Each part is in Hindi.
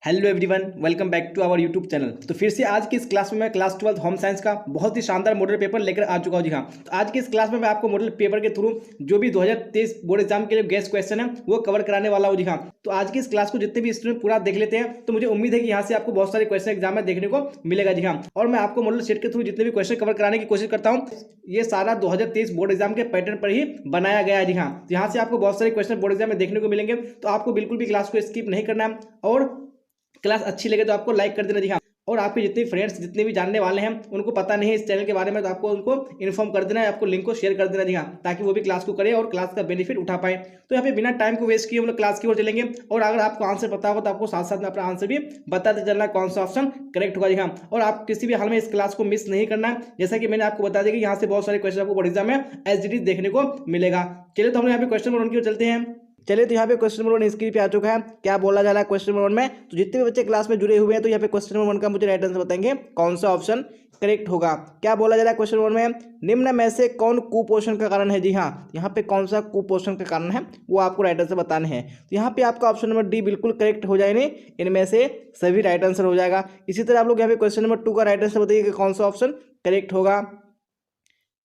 Hello everyone, welcome back to our YouTube channel. तो फिर से आज की इस क्लास में मैं क्लास 12 होम साइंस का बहुत ही शानदार मॉडल पेपर लेकर आ चुका हूँ। जी हाँ, तो आज की इस क्लास में मैं आपको मॉडल पेपर के थ्रू जो भी 2023 बोर्ड एग्जाम के लिए गेस्ट क्वेश्चन है वो कवर कराने वाला हूँ। जी हाँ, तो आज की इस क्लास को जितने भी स्टूडेंट पूरा देख लेते हैं तो मुझे उम्मीद है कि यहाँ से आपको बहुत सारे क्वेश्चन एग्जाम में देखने को मिलेगा। जी हाँ, और मैं आपको मॉडल सेट के थ्रू जितने भी क्वेश्चन कवर कराने की कोशिश करता हूँ ये सारा 2023 बोर्ड एग्जाम के पैटर्न पर ही बनाया गया है। जी हाँ, तो यहाँ से आपको बहुत सारे क्वेश्चन बोर्ड एग्जाम में देखने को मिलेंगे, तो आपको बिल्कुल भी क्लास को स्किप नहीं करना है और क्लास अच्छी लगे तो आपको लाइक कर देना। जी हाँ, और आपके जितने फ्रेंड्स जितने भी जानने वाले हैं उनको पता नहीं है इस चैनल के बारे में तो आपको उनको इन्फॉर्म कर देना है, आपको लिंक को शेयर कर देना। जी हाँ, ताकि वो भी क्लास को करें और क्लास का बेनिफिट उठा पाए। तो यहाँ पे बिना टाइम को वेस्ट किए हम लोग क्लास की ओर चलेंगे और अगर आपको आंसर पता होगा तो आपको साथ साथ में अपना आंसर भी बताते चलना कौन सा ऑप्शन करेक्ट होगा। जी हाँ, और आप किसी भी हाल में इस क्लास को मिस नहीं करना है। जैसा कि मैंने आपको बता दिया कि यहाँ से बहुत सारे क्वेश्चन आपको बोर्ड एग्जाम में एसडीटी देखने को मिलेगा। चलिए तो हम यहाँ पे क्वेश्चन नंबर 1 की ओर चलते हैं। चलिए तो यहाँ पे क्वेश्चन नंबर 1 स्क्रीन पे आ चुका है। क्या बोला जा रहा है क्वेश्चन नंबर 1 में? तो जितने भी बच्चे क्लास में जुड़े हुए हैं तो यहाँ पे क्वेश्चन नंबर 1 का मुझे राइट आंसर बताएंगे कौन सा ऑप्शन करेक्ट होगा। क्या बोला जा रहा है क्वेश्चन नंबर में? निम्न में से कौन कुपोषण का कारण है? जी हाँ, यहाँ पे कौन सा कुपोषण का कारण है वो आपको राइट आंसर बताने हैं। तो यहाँ पे आपका ऑप्शन नंबर डी बिल्कुल करेक्ट हो जाएगा, इनमें से सभी राइट आंसर हो जाएगा। इसी तरह आप लोग यहाँ पे क्वेश्चन नंबर 2 का राइट आंसर बताइए कि कौन सा ऑप्शन करेक्ट होगा।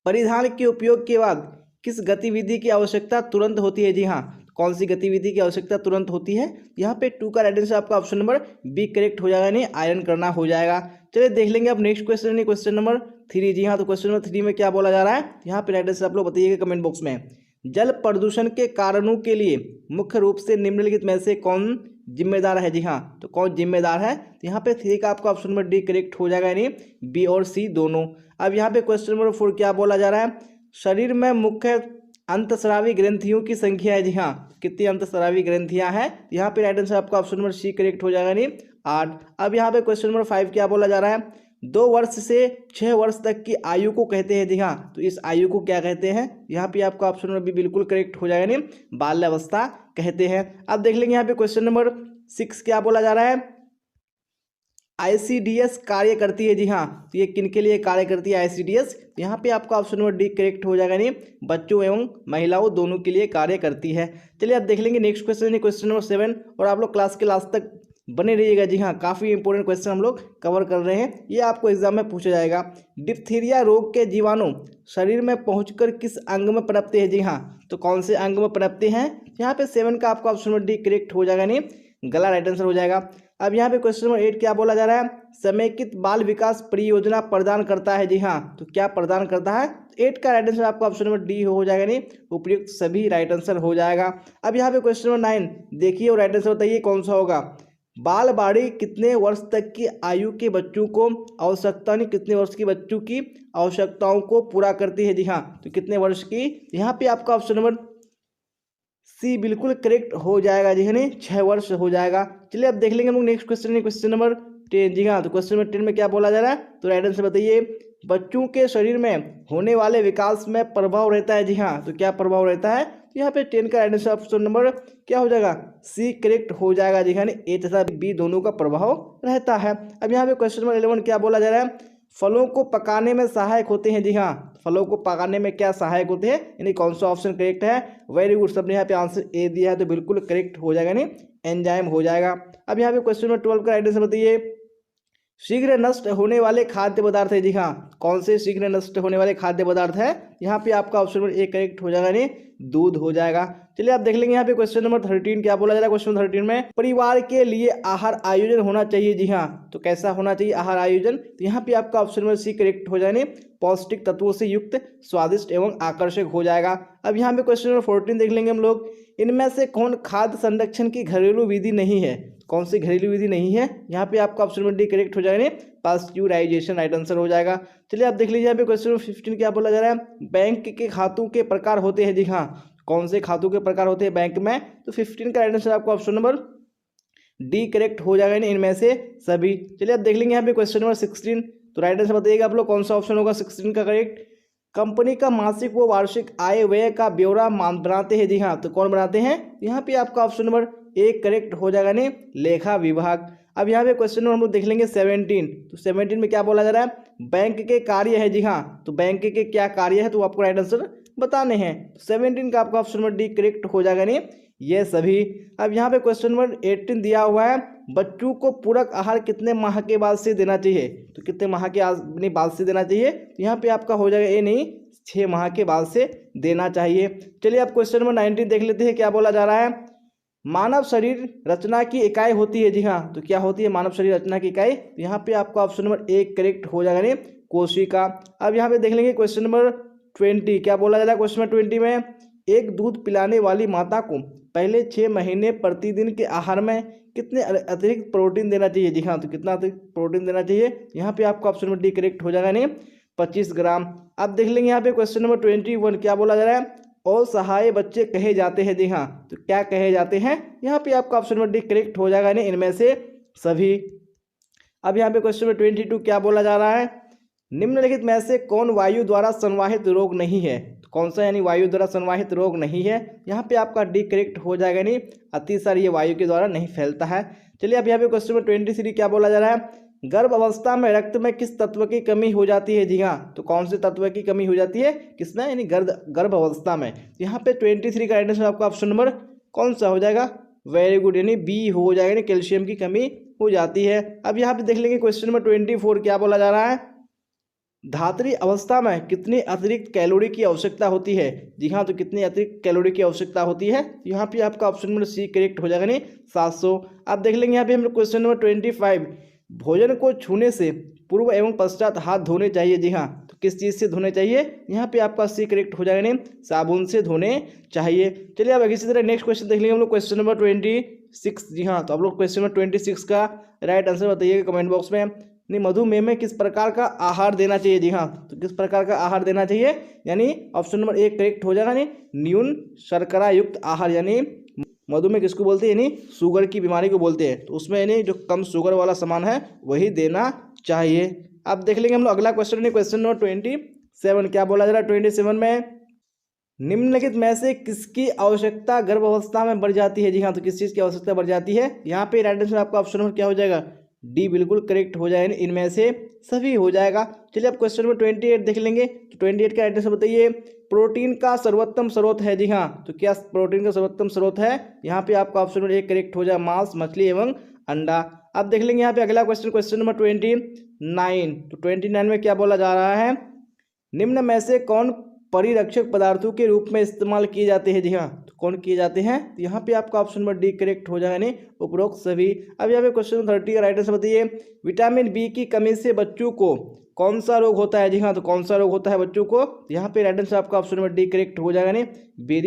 परिधान के उपयोग के बाद किस गतिविधि की आवश्यकता तुरंत होती है? जी हाँ, कौन सी गतिविधि की आवश्यकता तुरंत होती है? यहाँ पे 2 का राइट आंसर आपका ऑप्शन नंबर बी करेक्ट हो जाएगा, यानी आयरन करना हो जाएगा। चलिए देख लेंगे अब नेक्स्ट क्वेश्चन यानी क्वेश्चन नंबर 3। जी हाँ, तो क्वेश्चन नंबर 3 में क्या बोला जा रहा है यहाँ पे राइट आंसर आप लोग बताइएगा कमेंट बॉक्स में। जल प्रदूषण के कारणों के लिए मुख्य रूप से निम्नलिखित में से कौन जिम्मेदार है? जी हाँ, तो कौन जिम्मेदार है? तो यहाँ पे 3 का आपका ऑप्शन नंबर डी करेक्ट हो जाएगा, यानी बी और सी दोनों। अब यहाँ पे क्वेश्चन नंबर 4 क्या बोला जा रहा है? शरीर में मुख्य अंतःस्रावी ग्रंथियों की संख्या है। जी हाँ, कितनी अंतःस्रावी ग्रंथियां हैं? यहाँ पे राइट आंसर आपका ऑप्शन नंबर सी करेक्ट हो जाएगा, यानी 8। अब यहाँ पे क्वेश्चन नंबर 5 क्या बोला जा रहा है? 2 वर्ष से 6 वर्ष तक की आयु को कहते हैं। जी हाँ, तो इस आयु को क्या कहते हैं? यहाँ पे आपका ऑप्शन नंबर बी बिल्कुल करेक्ट हो जाएगा, यानी बाल्यावस्था कहते हैं। अब देख लेंगे यहाँ पे क्वेश्चन नंबर 6 क्या बोला जा रहा है? आईसीडीएस कार्य करती है। जी हाँ, तो ये किन के लिए कार्य करती है आईसीडीएस? यहाँ पे आपका ऑप्शन नंबर डी करेक्ट हो जाएगा, नहीं बच्चों एवं महिलाओं दोनों के लिए कार्य करती है। चलिए अब देख लेंगे नेक्स्ट क्वेश्चन, क्वेश्चन नंबर 7, और आप लोग क्लास के लास्ट तक बने रहिएगा। जी हाँ, काफ़ी इंपॉर्टेंट क्वेश्चन हम लोग कवर कर रहे हैं, ये आपको एग्जाम में पूछा जाएगा। डिप्थीरिया रोग के जीवाणु शरीर में पहुंचकर किस अंग में पनपते हैं? जी हाँ, तो कौन से अंग में पनपते हैं? यहाँ पे 7 का आपका ऑप्शन नंबर डी करेक्ट हो जाएगा, नहीं गला राइट आंसर हो जाएगा। अब यहाँ पे क्वेश्चन नंबर 8 क्या बोला जा रहा है? समेकित बाल विकास परियोजना प्रदान करता है। जी हाँ, तो क्या प्रदान करता है? 8 का राइट आंसर आपका ऑप्शन नंबर डी हो जाएगा, नहीं उपयुक्त सभी राइट आंसर हो जाएगा। अब यहाँ पे क्वेश्चन नंबर 9 देखिए और राइट आंसर बताइए कौन सा होगा। बाल बाड़ी कितने वर्ष तक की आयु के बच्चों को आवश्यकता नहीं कितने वर्ष की बच्चों की आवश्यकताओं को पूरा करती है? जी हाँ, तो कितने वर्ष की? यहाँ पे आपका ऑप्शन नंबर सी बिल्कुल करेक्ट हो जाएगा, जी है नहीं 6 वर्ष हो जाएगा। चलिए अब देख लेंगे हम लोग नेक्स्ट क्वेश्चन, क्वेश्चन नंबर 10। जी हाँ, तो क्वेश्चन नंबर 10 में क्या बोला जा रहा है? तो राइट आंसर बताइए। बच्चों के शरीर में होने वाले विकास में प्रभाव रहता है। जी हाँ, तो क्या प्रभाव रहता है? तो यहाँ पे 10 का राइट आंसर ऑप्शन नंबर क्या हो जाएगा? सी करेक्ट हो जाएगा, जी हाँ, ए तथा बी दोनों का प्रभाव रहता है। अब यहाँ पे क्वेश्चन नंबर 11 क्या बोला जा रहा है? फलों को पकाने में सहायक होते हैं। जी हाँ, फलों को पकाने में क्या सहायक होते हैं, यानी कौन सा ऑप्शन करेक्ट है? वेरी गुड, सबने यहाँ पे आंसर ए दिया है तो बिल्कुल करेक्ट हो जाएगा, नहीं एंजाइम हो जाएगा। अब यहाँ पे क्वेश्चन नंबर 12 का राइट आंसर बताइए। शीघ्र नष्ट होने वाले खाद्य पदार्थ है। जी हाँ, कौन से शीघ्र नष्ट होने वाले खाद्य पदार्थ है? यहाँ पे आपका ऑप्शन नंबर ए करेक्ट हो जाएगा, नहीं दूध हो जाएगा। चलिए आप देख लेंगे यहाँ पे क्वेश्चन नंबर 13 क्या बोला जा रहा है? क्वेश्चन 13 में परिवार के लिए आहार आयोजन होना चाहिए। जी हाँ, तो कैसा होना चाहिए आहार आयोजन? तो यहाँ पे आपका ऑप्शन नंबर सी करेक्ट हो जाएगा, पौष्टिक तत्वों से युक्त, स्वादिष्ट एवं आकर्षक हो जाएगा। अब यहाँ पे क्वेश्चन नंबर 14 देख लेंगे हम लोग। इनमें से कौन खाद्य संरक्षण की घरेलू विधि नहीं है? कौन सी घरेलू विधि नहीं है? यहाँ पे आपका ऑप्शन नंबर डी करेक्ट हो जाएगा, पास्चुराइजेशन राइट आंसर हो जाएगा। चलिए आप देख लीजिए यहाँ पे क्वेश्चन नंबर 15 क्या बोला जा रहा है? बैंक के खातों के प्रकार होते हैं। जी हाँ, कौन से खातों के प्रकार होते हैं बैंक में? तो 15 का राइट आंसर आपका ऑप्शन नंबर डी करेक्ट हो जाएगा, इनमें से सभी। चलिए आप देख लेंगे यहाँ पे क्वेश्चन नंबर 16, तो राइट आंसर बताइएगा आप लोग कौन सा ऑप्शन होगा 16 का करेक्ट? कंपनी का मासिक व वार्षिक आय व्यय का ब्यौरा बनाते हैं। जी हाँ, तो कौन बनाते हैं? यहाँ पे आपका ऑप्शन नंबर ए करेक्ट हो जाएगा, नहीं लेखा विभाग। अब यहाँ पे क्वेश्चन नंबर हम लोग देख लेंगे 17, तो 17 में क्या बोला जा रहा है? बैंक के कार्य है। जी हाँ, तो बैंक के क्या कार्य है तो आपको राइट आंसर बताने हैं। 17 का आपका ऑप्शन नंबर डी करेक्ट हो जाएगा, नहीं ये सभी। अब यहाँ पे क्वेश्चन नंबर 18 दिया हुआ है, बच्चों को पूरक आहार कितने माह के बाद से देना चाहिए? तो कितने माह के बाद से देना चाहिए? यहाँ पे आपका हो जाएगा ए नहीं, 6 माह के बाद से देना चाहिए। चलिए आप क्वेश्चन नंबर 19 देख लेते हैं, क्या बोला जा रहा है। मानव शरीर रचना की इकाई होती है, जी हाँ, तो क्या होती है मानव शरीर रचना की इकाई? यहाँ पे आपका ऑप्शन नंबर ए करेक्ट हो जाएगा, नहीं कोशिका। अब यहाँ पे देख लेंगे क्वेश्चन नंबर 20, क्या बोला जा रहा है क्वेश्चन नंबर 20 में। एक दूध पिलाने वाली माता को पहले 6 महीने प्रतिदिन के आहार में कितने अतिरिक्त प्रोटीन देना चाहिए? जी हाँ, तो कितना अतिरिक्त प्रोटीन देना चाहिए? यहाँ पे आपका ऑप्शन नंबर डी करेक्ट हो जाएगा, नहीं 25 ग्राम। अब देख लेंगे यहाँ पे क्वेश्चन नंबर 21, क्या बोला जा रहा है। असहाय बच्चे कहे जाते हैं, जी हाँ, तो क्या कहे जाते हैं? यहाँ पे आपका ऑप्शन नंबर डी करेक्ट हो जाएगा, नहीं इनमें से सभी। अब यहाँ पे क्वेश्चन नंबर 22 क्या बोला जा रहा है। निम्नलिखित में से कौन वायु द्वारा संवाहित रोग नहीं है? तो कौन सा यानी वायु द्वारा संवाहित रोग नहीं है? यहाँ पे आपका डी करेक्ट हो जाएगा, नहीं अतिसार ये वायु के द्वारा नहीं फैलता है। चलिए अब यहाँ पे क्वेश्चन नंबर 23 क्या बोला जा रहा है। गर्भ अवस्था में रक्त में किस तत्व की कमी हो जाती है? जी हाँ, तो कौन से तत्व की कमी हो जाती है किसमें, यानी गर्भ अवस्था में। यहाँ पे 23 का आंसर आपका ऑप्शन नंबर कौन सा हो जाएगा? वेरी गुड, यानी बी हो जाएगा, यानी कैल्शियम की कमी हो जाती है। अब यहाँ पे देख लेंगे क्वेश्चन नंबर 24 क्या बोला जा रहा है। धात्री अवस्था में कितनी अतिरिक्त कैलोरी की आवश्यकता होती है? जी हाँ, तो कितनी अतिरिक्त कैलोरी की आवश्यकता होती है? यहाँ पे आपका ऑप्शन नंबर सी करेक्ट हो जाएगा, नहीं 700। अब देख लेंगे यहाँ पे हम क्वेश्चन नंबर 25, भोजन को छूने से पूर्व एवं पश्चात हाथ धोने चाहिए? जी हाँ, तो किस चीज़ से धोने चाहिए? यहाँ पे आपका सी करेक्ट हो जाएगा, नहीं साबुन से धोने चाहिए। चलिए अब इसी तरह नेक्स्ट क्वेश्चन देख लेंगे हम लोग क्वेश्चन नंबर 26। जी हाँ, तो आप लोग क्वेश्चन नंबर 26 का राइट आंसर बताइएगा कमेंट बॉक्स में। नहीं मधुमेह में किस प्रकार का आहार देना चाहिए? जी हाँ, तो किस प्रकार का आहार देना चाहिए? यानी ऑप्शन नंबर ए करेक्ट हो जाएगा, नहीं न्यून शर्करा युक्त आहार। यानी मधुमेह किसको बोलते हैं? यानी शुगर की बीमारी को बोलते हैं, तो उसमें यानी जो कम शुगर वाला सामान है वही देना चाहिए। अब देख लेंगे हम लोग अगला क्वेश्चन, क्वेश्चन नंबर 27 क्या बोला जा रहा है। 27 में निम्नलिखित में से किसकी आवश्यकता गर्भावस्था में बढ़ जाती है? जी हाँ, तो किस चीज़ की आवश्यकता बढ़ जाती है? यहाँ पे राइट आंसर आपका ऑप्शन नंबर क्या हो जाएगा? डी बिल्कुल करेक्ट हो जाएगा, इनमें से सभी हो जाएगा। चलिए अब क्वेश्चन नंबर 28 देख लेंगे। तो 28 का राइट आंसर बताइए। प्रोटीन का सर्वोत्तम स्रोत है? जी हाँ, तो क्या प्रोटीन का सर्वोत्तम स्रोत है? यहाँ पे आपका ऑप्शन नंबर एक करेक्ट हो जाए, मांस, मछली एवं अंडा। अब देख लेंगे यहाँ पे अगला क्वेश्चन, क्वेश्चन नंबर 29। तो 29 में क्या बोला जा रहा है। निम्न में से कौन परिरक्षक पदार्थों के रूप में इस्तेमाल किए जाते हैं? जी हाँ, तो कौन किए जाते हैं? तो यहाँ पे आपका ऑप्शन नंबर डी करेक्ट हो जाएगा, नहीं उपरोक्त सभी। अब यहाँ पे क्वेश्चन 30 का राइट आंसर बताइए। विटामिन बी की कमी से बच्चों को कौन सा रोग होता है? जी हाँ, तो कौन सा रोग होता है बच्चों को? यहाँ पे राइट आंसर आपका ऑप्शन नंबर डी करेक्ट हो जाएगा, नहीं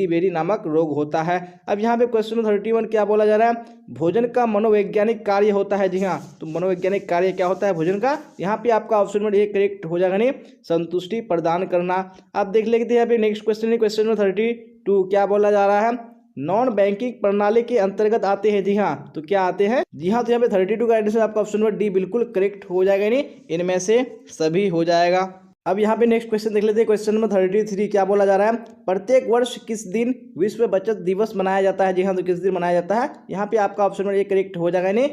बेरी नामक रोग होता है। अब यहाँ पे क्वेश्चन नंबर 31 क्या बोला जा रहा है। भोजन का मनोवैज्ञानिक कार्य होता है? जी हाँ, तो मनोवैज्ञानिक कार्य क्या होता है भोजन का? यहाँ पे आपका ऑप्शन नंबर ए करेक्ट हो जाएगा, नहीं संतुष्टि प्रदान करना। अब देख लेते हैं यहाँ पे नेक्स्ट क्वेश्चन, क्वेश्चन नंबर 32 क्या बोला जा रहा है। नॉन बैंकिंग प्रणाली के अंतर्गत आते हैं? जी हाँ, तो क्या आते हैं? जी हाँ, तो यहाँ पे 32 का आंसर आपका ऑप्शन नंबर डी बिल्कुल करेक्ट हो जाएगा, नहीं इनमें से सभी हो जाएगा। अब यहाँ पे नेक्स्ट क्वेश्चन देख लेते हैं। क्वेश्चन नंबर 33 क्या बोला जा रहा है। प्रत्येक वर्ष किस दिन विश्व बचत दिवस मनाया जाता है? जी हाँ, तो किस दिन मनाया जाता है? यहाँ पे आपका ऑप्शन नंबर ए करेक्ट हो जाएगा, नहीं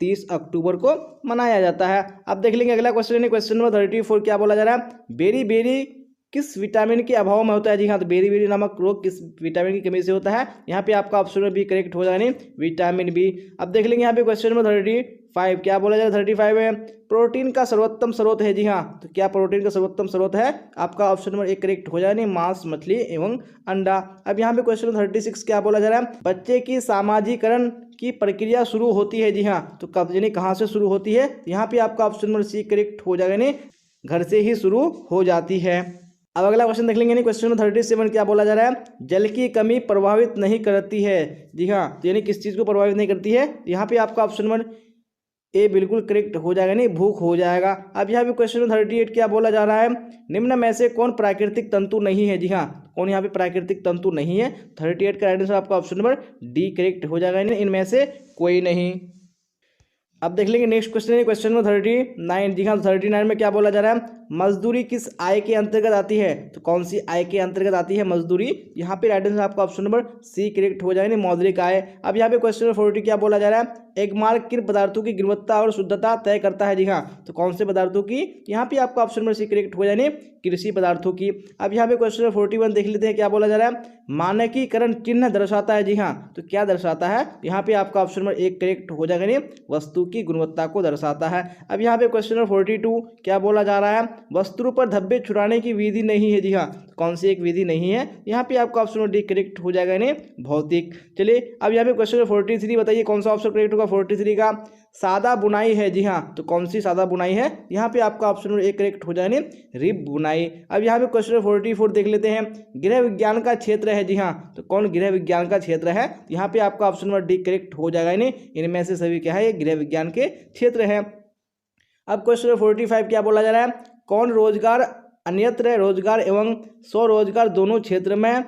30 अक्टूबर को मनाया जाता है। अब देख लेंगे अगला क्वेश्चन, क्वेश्चन नंबर 34 क्या बोला जा रहा है। बेरी किस विटामिन के अभाव में होता है? जी हाँ, तो बेरी नामक रोग किस विटामिन की कमी से होता है? यहाँ पे आपका ऑप्शन नंबर बी करेक्ट हो जाएगा, नहीं विटामिन बी। अब देख लेंगे यहाँ पे क्वेश्चन नंबर 35 क्या बोला जाए। 35 में प्रोटीन का सर्वोत्तम स्रोत है? जी हाँ, तो क्या प्रोटीन का सर्वोत्तम स्रोत है? आपका ऑप्शन नंबर एक करेक्ट हो जाएगा, नहीं मांस, मछली एवं अंडा। अब यहाँ पे क्वेश्चन नंबर 36 क्या बोला जा रहा है। बच्चे की सामाजिकरण की प्रक्रिया शुरू होती है? जी हाँ, तो कब यानी कहाँ से शुरू होती है? यहाँ पे आपका ऑप्शन नंबर सी करेक्ट हो जाएगा, नहीं घर से ही शुरू हो जाती है। अब अगला क्वेश्चन देख लेंगे, क्वेश्चन नंबर 37 क्या बोला जा रहा है। जल की कमी प्रभावित नहीं करती है? जी हाँ, तो यानी किस चीज़ को प्रभावित नहीं करती है? यहाँ पे आपका ऑप्शन नंबर ए बिल्कुल करेक्ट हो जाएगा, नहीं भूख हो जाएगा। अब यहाँ पे क्वेश्चन नंबर 38 क्या बोला जा रहा है। निम्न में से कौन प्राकृतिक तंतु नहीं है? जी हाँ, कौन यहाँ पे प्राकृतिक तंतु नहीं है? 38 का आंसर आपका ऑप्शन नंबर डी करेक्ट हो जाएगा, इनमें से कोई नहीं। अब देख लेंगे नेक्स्ट क्वेश्चन, क्वेश्चन नंबर 39। जी हाँ, 39 में क्या बोला जा रहा है। मजदूरी किस आय के अंतर्गत आती है? तो कौन सी आय के अंतर्गत आती है मजदूरी? यहाँ पे राइट आंसर आपका ऑप्शन नंबर सी करेक्ट हो जाएगा, मौद्रिक आय। अब यहाँ पे क्वेश्चन नंबर 40 क्या बोला जा रहा है। एक मार्क किन पदार्थों की गुणवत्ता और शुद्धता तय करता है? जी हाँ, तो कौन से पदार्थों की? यहाँ पे आपका ऑप्शन नंबर सी करेक्ट हो जाए, कृषि पदार्थों की। अब यहाँ पे क्वेश्चन नंबर 41 देख लेते हैं क्या बोला जा रहा है। मानकीकरण चिन्ह दर्शाता है, जी हाँ, तो क्या दर्शाता है? यहाँ पे आपका ऑप्शन नंबर 1 करेक्ट हो जाएगा, नहीं वस्तु की गुणवत्ता को दर्शाता है। अब यहाँ पे क्वेश्चन नंबर 42 क्या बोला जा रहा है? वस्तु पर धब्बे छुड़ाने की विधि नहीं है, जी हाँ, कौन सी एक विधि नहीं है? यहाँ पे आपका ऑप्शन नंबर डी करेक्ट हो जाएगा, नहीं भौतिक। चलिए अब यहाँ पे क्वेश्चन नंबर 43 बताइए कौन सा ऑप्शन करेक्ट होगा 43 का? सादा बुनाई है, जी हाँ, तो कौन सी सादा बुनाई है? यहाँ पे आपका ऑप्शन नंबर 1 करेक्ट हो जाएगा, रिब बुनाई। अब यहाँ पे क्वेश्चन नंबर 44 देख लेते हैं। गृह विज्ञान का क्षेत्र है, जी हाँ, तो कौन गृह विज्ञान का क्षेत्र है? यहाँ पे आपका ऑप्शन नंबर डी करेक्ट हो जाएगा, नहीं इनमें से सभी क्या है? ये गृह विज्ञान के क्षेत्र है। अब क्वेश्चन नंबर 45 क्या बोला जा रहा है? कौन रोजगार अन्यत्र रोजगार एवं स्वरोजगार दोनों क्षेत्र में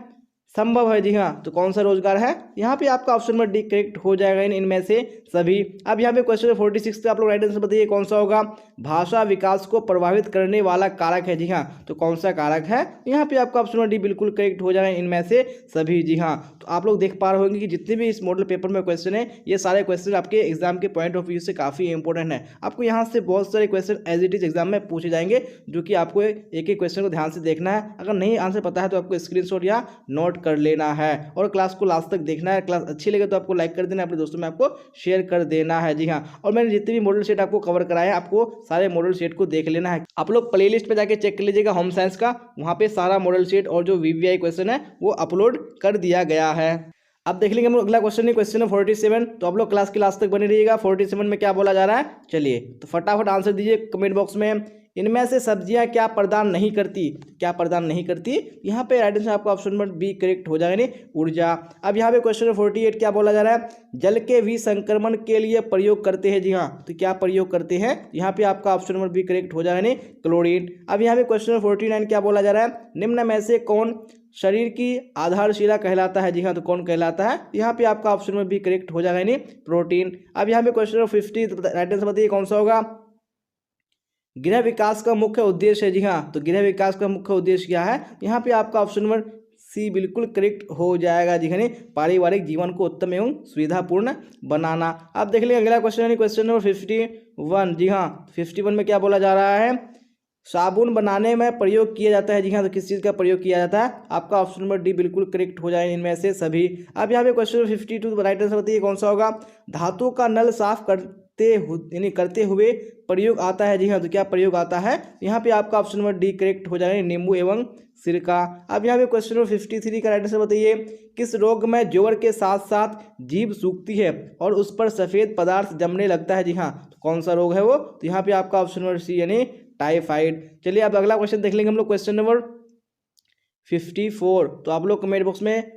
संभव है, जी हाँ, तो कौन सा रोजगार है? यहाँ पे आपका ऑप्शन नंबर डी करेक्ट हो जाएगा इनमें से सभी। अब यहाँ पे क्वेश्चन नंबर 46 पे आप लोग राइट आंसर बताइए कौन सा होगा? भाषा विकास को प्रभावित करने वाला कारक है, जी हाँ, तो कौन सा कारक है? यहाँ पे आपका ऑप्शन नंबर डी बिल्कुल करेक्ट हो जाएगा इनमें से सभी, जी हाँ। तो आप लोग देख पा रहे होंगे कि जितने भी इस मॉडल पेपर में क्वेश्चन है, ये सारे क्वेश्चन आपके एग्जाम के पॉइंट ऑफ व्यू से काफी इंपॉर्टेंट है। आपको यहाँ से बहुत सारे question as it is exam में पूछे जाएंगे, जो कि आपको एक एक क्वेश्चन को ध्यान से देखना है। अगर नहीं आंसर पता है तो आपको स्क्रीनशॉट या नोट कर लेना है और क्लास को लास्ट तक देखना है। क्लास अच्छी लगे तो आपको लाइक कर देना, अपने दोस्तों में आपको शेयर कर देना है, जी हाँ। और मैंने जितने भी मॉडल सेट आपको कवर कराया है, आपको सारे मॉडल सेट को देख लेना है। आप लोग प्लेलिस्ट पे जाके चेक कर लीजिएगा होम साइंस का, वहाँ पे सारा मॉडल सेट और जो वीवीआई क्वेश्चन है वो अपलोड कर दिया गया है। अब देख लेंगे हम लोग अगला क्वेश्चन है, क्वेश्चन नंबर 47। तो आप लोग क्लास के लास्ट तक बने रहिएगा। 47 में क्या बोला जा रहा है? चलिए तो फटाफट आंसर दीजिए कमेंट बॉक्स में। इनमें से सब्जियां क्या प्रदान नहीं करती? क्या प्रदान नहीं करती? यहाँ पे राइट आंसर आपका ऑप्शन नंबर बी करेक्ट हो जाएगा, नहीं ऊर्जा। अब यहाँ पे क्वेश्चन नंबर 48 क्या बोला जा रहा है? जल के विसंक्रमण के लिए प्रयोग करते हैं, जी हाँ, तो क्या प्रयोग करते हैं? यहाँ पे आपका ऑप्शन नंबर बी करेक्ट हो जाएगा, नहीं क्लोरीन। अब यहाँ पे क्वेश्चन नंबर 49 क्या बोला जा रहा है? निम्न में से कौन शरीर की आधारशिला कहलाता है, जी हाँ, तो कौन कहलाता है? यहाँ पे आपका ऑप्शन नंबर बी करेक्ट हो जाएगा, नहीं प्रोटीन। अब यहाँ पे क्वेश्चन नंबर 50 राइट आंसर बताइए कौन सा होगा? गृह विकास का मुख्य उद्देश्य है, जी हाँ, तो गृह विकास का मुख्य उद्देश्य क्या है? यहाँ पे आपका ऑप्शन नंबर सी बिल्कुल करेक्ट हो जाएगा, जी हाँ, पारिवारिक जीवन को उत्तम एवं सुविधापूर्ण बनाना। आप देख लीजिए अगला क्वेश्चन है क्वेश्चन नंबर 51, जी हाँ, 51 में क्या बोला जा रहा है? साबुन बनाने में प्रयोग किया जाता है, जी हाँ, तो किस चीज़ का प्रयोग किया जाता है? आपका ऑप्शन नंबर डी बिल्कुल करेक्ट हो जाए इनमें से सभी। अब यहाँ पे क्वेश्चन नंबर 52 राइट आंसर बताइए कौन सा होगा? धातु का नल साफ करते हुए प्रयोग आता है, जी हाँ, तो क्या प्रयोग आता है? यहाँ पे आपका ऑप्शन नंबर डी करेक्ट हो जाएगा, नींबू एवं सिरका। अब यहाँ पे क्वेश्चन नंबर 53 का राइट आंसर बताइए। किस रोग में जोड़ के साथ साथ जीभ सूखती है और उस पर सफेद पदार्थ जमने लगता है, जी हाँ, तो कौन सा रोग है वो? तो यहाँ पे आपका ऑप्शन नंबर सी यानी टाइफाइड। चलिए अब अगला क्वेश्चन देख लेंगे हम लोग, क्वेश्चन नंबर 54। तो आप लोग कमेंट बॉक्स में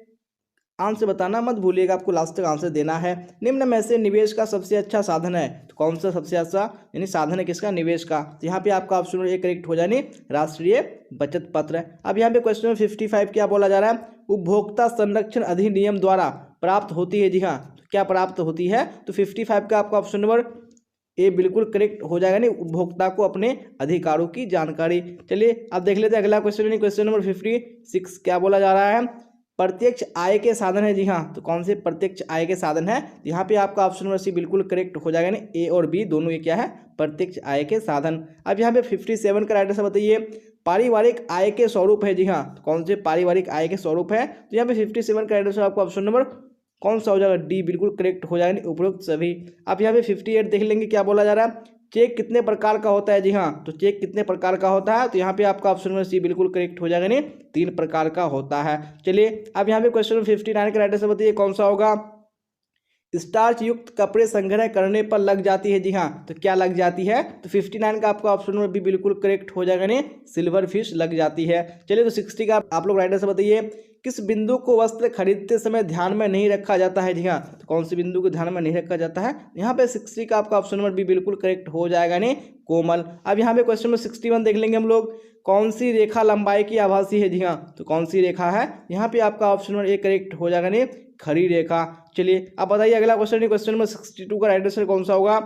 आंसर बताना मत भूलिएगा, आपको लास्ट तक आंसर देना है। निम्न में से निवेश का सबसे अच्छा साधन है, तो कौन सा सबसे अच्छा यानी साधन है किसका? निवेश का। तो यहाँ पे आपका ऑप्शन नंबर ए करेक्ट हो जाए, राष्ट्रीय बचत पत्र। अब यहाँ पे क्वेश्चन नंबर 55 क्या बोला जा रहा है? उपभोक्ता संरक्षण अधिनियम द्वारा प्राप्त होती है, जी हाँ, तो क्या प्राप्त होती है? तो 55 का आपका ऑप्शन नंबर ए बिल्कुल करेक्ट हो जाएगा, नहीं उपभोक्ता को अपने अधिकारों की जानकारी। चलिए अब देख लेते हैं अगला क्वेश्चन, क्वेश्चन नंबर 56 क्या बोला जा रहा है? प्रत्यक्ष आय के साधन है, जी हाँ, तो कौन से प्रत्यक्ष आय के साधन है? यहाँ पे आपका ऑप्शन नंबर सी बिल्कुल करेक्ट हो जाएगा, नहीं ए और बी दोनों ये क्या है? प्रत्यक्ष आय के साधन। अब यहाँ पे 57 का राइट आंसर बताइए। पारिवारिक आय के स्वरूप है, जी हाँ, तो कौन से पारिवारिक आय के स्वरूप है? तो यहाँ पे 57 का राइट आंसर आपको ऑप्शन नंबर कौन सा हो जाएगा? डी बिल्कुल करेक्ट हो जाएगा, उपरोक्त सभी। अब यहाँ पे 58 देख लेंगे क्या बोला जा रहा है? चेक कितने प्रकार का होता है, जी हाँ, तो चेक कितने प्रकार का होता है? तो यहाँ पे आपका ऑप्शन नंबर सी बिल्कुल करेक्ट हो जाएगा, नहीं 3 प्रकार का होता है। चलिए अब यहाँ पे क्वेश्चन नंबर 59 का राइट आंसर बताइए कौन सा होगा? स्टार्च युक्त कपड़े संग्रह करने पर लग जाती है, जी हाँ, तो क्या लग जाती है? तो 59 का आपका ऑप्शन नंबर बी बिल्कुल करेक्ट हो जाएगा, नहीं सिल्वर फिश लग जाती है। चलिए तो 60 का आप लोग राइट आंसर बताइए। किस बिंदु को वस्त्र खरीदते समय ध्यान में नहीं रखा जाता है, जी हाँ, तो कौन सी बिंदु को ध्यान में नहीं रखा जाता है? यहाँ पे 60 का आपका ऑप्शन नंबर बी बिल्कुल करेक्ट हो जाएगा, नहीं कोमल। अब यहाँ पे क्वेश्चन नंबर 61 देख लेंगे हम लोग। कौन सी रेखा लंबाई की आभासी है, जी हाँ, तो कौन सी रेखा है? यहाँ पे आपका ऑप्शन नंबर ए करेक्ट हो जाएगा, नहीं खड़ी रेखा। चलिए अब बताइए अगला क्वेश्चन, क्वेश्चन नंबर 62 का राइट आंसर कौन सा होगा?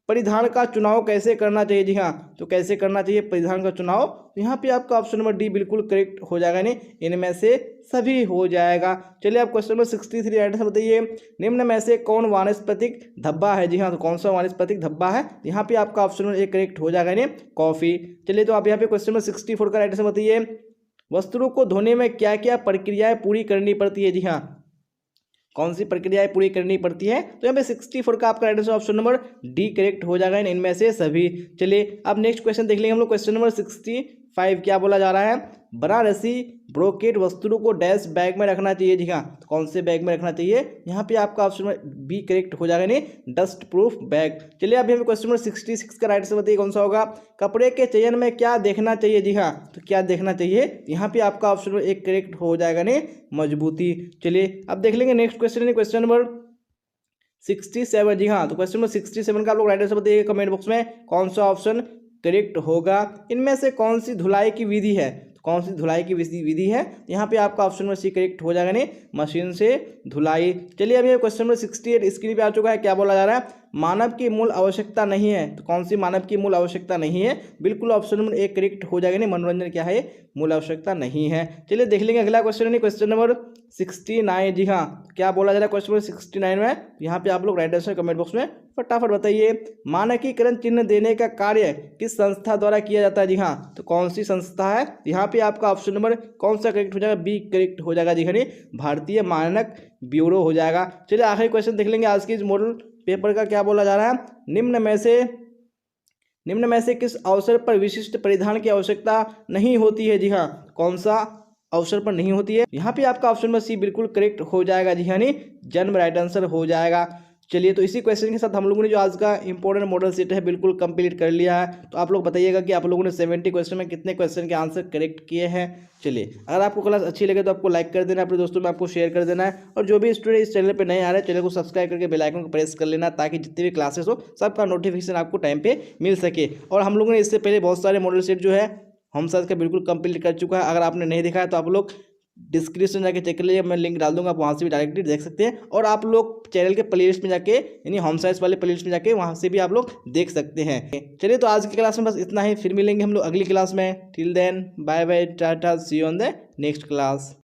परिधान का चुनाव कैसे करना चाहिए। जी हाँ, तो कैसे करना चाहिए परिधान का चुनाव, तो यहाँ पे आपका ऑप्शन नंबर डी बिल्कुल करेक्ट हो जाएगा, नहीं इनमें से सभी हो जाएगा। चलिए आप क्वेश्चन नंबर 63 राइट आंसर बताइए, निम्न में से कौन वानस्पतिक धब्बा है। जी हाँ, तो कौन सा वानस्पतिक धब्बा है, यहाँ पे आपका ऑप्शन नंबर ए करेक्ट हो जाएगा, नहीं कॉफी। चलिए तो आप यहाँ पे क्वेश्चन नंबर 64 का राइट आंसर बताइए, वस्तुओं को धोने में क्या क्या प्रक्रियाएं पूरी करनी पड़ती है। जी हाँ, कौन सी प्रक्रियाएं पूरी करनी पड़ती है, तो यहाँ पे 64 का आपका right answer option number D correct हो जाएगा इनमें से सभी। चलिए अब नेक्स्ट क्वेश्चन देख लेंगे हम लोग, क्वेश्चन नंबर 65 क्या बोला जा रहा है, बनारसी ब्रोकेट वस्तुओं को डैश बैग में रखना चाहिए। जी हाँ, तो कौन से बैग में रखना चाहिए, यहाँ पे आपका ऑप्शन नंबर बी करेक्ट हो जाएगा, नहीं डस्ट प्रूफ बैग। चलिए अभी हमें क्वेश्चन नंबर 66 का राइट आंसर बताइए कौन सा होगा, कपड़े के चयन में क्या देखना चाहिए। जी हाँ, तो क्या देखना चाहिए, यहाँ पे आपका ऑप्शन नंबर एक करेक्ट हो जाएगा, नहीं मजबूती। चलिए अब देख लेंगे नेक्स्ट क्वेश्चन, क्वेश्चन नंबर 67। जी हाँ, तो क्वेश्चन नंबर 67 का आप लोग राइट आंसर बताइए कमेंट बॉक्स में, कौन सा ऑप्शन करेक्ट होगा, इनमें से कौन सी धुलाई की विधि है, कौन सी धुलाई की विधि है, यहाँ पे आपका ऑप्शन नंबर सी करेक्ट हो जाएगा, नहीं मशीन से धुलाई। चलिए अभी क्वेश्चन नंबर 68 स्क्रीन पे आ चुका है, क्या बोला जा रहा है, मानव की मूल आवश्यकता नहीं है, तो कौन सी मानव की मूल आवश्यकता नहीं है, बिल्कुल ऑप्शन नंबर एक करेक्ट हो जाएगा, नहीं मनोरंजन क्या है मूल आवश्यकता नहीं है। चलिए देख लेंगे अगला क्वेश्चन है क्वेश्चन नंबर 69। जी हाँ, क्या बोला जा रहा है क्वेश्चन नंबर 69 में, यहाँ पे आप लोग राइट आंसर कमेंट बॉक्स में फटाफट बताइए, मानकीकरण चिन्ह देने का कार्य किस संस्था द्वारा किया जाता है। जी हाँ, तो कौन सी संस्था है, यहाँ पे आपका ऑप्शन नंबर कौन सा करेक्ट हो जाएगा, बी करेक्ट हो जाएगा। जी हाँ, भारतीय मानक ब्यूरो हो जाएगा। चलिए आखिरी क्वेश्चन देख लेंगे आज की इस मॉडल पेपर का, क्या बोला जा रहा है, निम्न में से किस अवसर पर विशिष्ट परिधान की आवश्यकता नहीं होती है। जी हाँ, कौन सा अवसर पर नहीं होती है, यहाँ पे आपका ऑप्शन नंबर सी बिल्कुल करेक्ट हो जाएगा। जी हाँ, नहीं जन्म राइट आंसर हो जाएगा। चलिए तो इसी क्वेश्चन के साथ हम लोगों ने जो आज का इंपॉर्टेंट मॉडल सेट है बिल्कुल कंप्लीट कर लिया है। तो आप लोग बताइएगा कि आप लोगों ने 70 क्वेश्चन में कितने क्वेश्चन के आंसर करेक्ट किए हैं। चलिए अगर आपको क्लास अच्छी लगे तो आपको लाइक कर देना, अपने दोस्तों में आपको शेयर कर देना है, और जो भी स्टूडेंट इस चैनल पे नए आ रहे हैं चैनल को सब्सक्राइब करके बेल आइकन को प्रेस कर लेना, ताकि जितने भी क्लासेस हो सबका नोटिफिकेशन आपको टाइम पे मिल सके। और हम लोगों ने इससे पहले बहुत सारे मॉडल सेट जो है हम सर का बिल्कुल कंप्लीट कर चुका है, अगर आपने नहीं देखा है तो आप लोग डिस्क्रिप्शन जाके चेक कर लीजिए, मैं लिंक डाल दूंगा, आप वहाँ से भी डायरेक्टली देख सकते हैं। और आप लोग चैनल के प्लेलिस्ट में जाके यानी होम साइंस वाले प्लेलिस्ट में जाके वहाँ से भी आप लोग देख सकते हैं। चलिए तो आज की क्लास में बस इतना ही, फिर मिलेंगे हम लोग अगली क्लास में। Till then bye bye tata, see you on the next class.